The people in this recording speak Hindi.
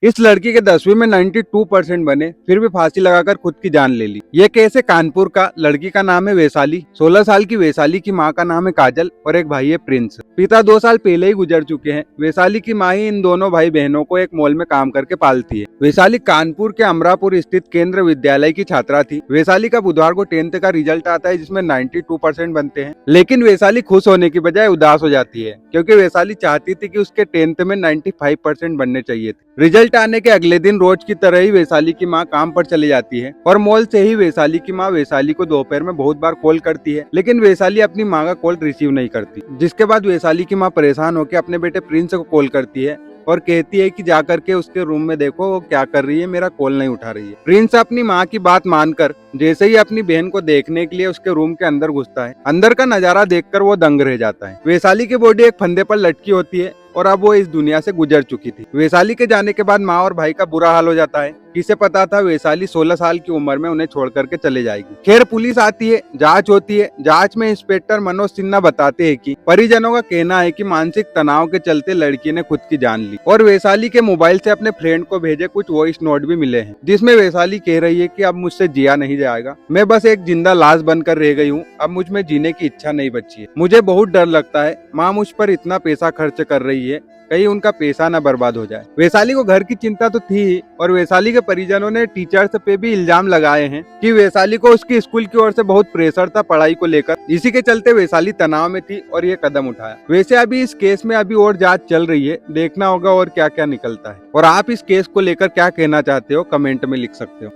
इस लड़की के 10वीं में 92% बने, फिर भी फांसी लगाकर खुद की जान ले ली। ये केस है कानपुर का। लड़की का नाम है वैशाली। 16 साल की वैशाली की माँ का नाम है काजल और एक भाई है प्रिंस। पिता 2 साल पहले ही गुजर चुके हैं। वैशाली की माँ ही इन दोनों भाई बहनों को एक मॉल में काम करके पालती है। वैशाली कानपुर के अमरापुर स्थित केंद्र विद्यालय की छात्रा थी। वैशाली का बुधवार को 10th का रिजल्ट आता है जिसमें 92% बनते हैं, लेकिन वैशाली खुश होने की बजाय उदास हो जाती है क्योंकि वैशाली चाहती थी कि उसके 10th में 95% बनने चाहिए थे। रिजल्ट आने के अगले दिन रोज की तरह ही वैशाली की माँ काम पर चली जाती है और मॉल से ही वैशाली की माँ वैशाली को दोपहर में बहुत बार कॉल करती है, लेकिन वैशाली अपनी माँ का कॉल रिसीव नहीं करती। जिसके बाद वैशाली की माँ परेशान होकर अपने बेटे प्रिंस को कॉल करती है और कहती है कि जाकर के उसके रूम में देखो वो क्या कर रही है, मेरा कॉल नहीं उठा रही है। प्रिंस अपनी माँ की बात मानकर जैसे ही अपनी बहन को देखने के लिए उसके रूम के अंदर घुसता है, अंदर का नजारा देखकर वो दंग रह जाता है। वैशाली की बॉडी एक फंदे पर लटकी होती है और अब वो इस दुनिया से गुजर चुकी थी। वैशाली के जाने के बाद माँ और भाई का बुरा हाल हो जाता है। किसे पता था वैशाली 16 साल की उम्र में उन्हें छोड़ करके चले जाएगी। खैर पुलिस आती है, जांच होती है। जांच में इंस्पेक्टर मनोज सिन्हा बताते हैं कि परिजनों का कहना है कि मानसिक तनाव के चलते लड़की ने खुद की जान ली और वैशाली के मोबाइल से अपने फ्रेंड को भेजे कुछ वॉइस नोट भी मिले हैं जिसमें वैशाली कह रही है कि अब मुझसे जिया नहीं जाएगा, मैं बस एक जिंदा लाश बनकर रह गई हूँ, अब मुझ में जीने की इच्छा नहीं बची है, मुझे बहुत डर लगता है, माँ मुझ पर इतना पैसा खर्च कर रही है, कहीं उनका पैसा न बर्बाद हो जाए। वैशाली को घर की चिंता तो थी ही और वैशाली के परिजनों ने टीचर्स पे भी इल्जाम लगाए हैं कि वैशाली को उसकी स्कूल की ओर से बहुत प्रेशर था पढ़ाई को लेकर, इसी के चलते वैशाली तनाव में थी और ये कदम उठाया। वैसे अभी इस केस में अभी और जांच चल रही है, देखना होगा और क्या क्या निकलता है। और आप इस केस को लेकर क्या कहना चाहते हो कमेंट में लिख सकते हो।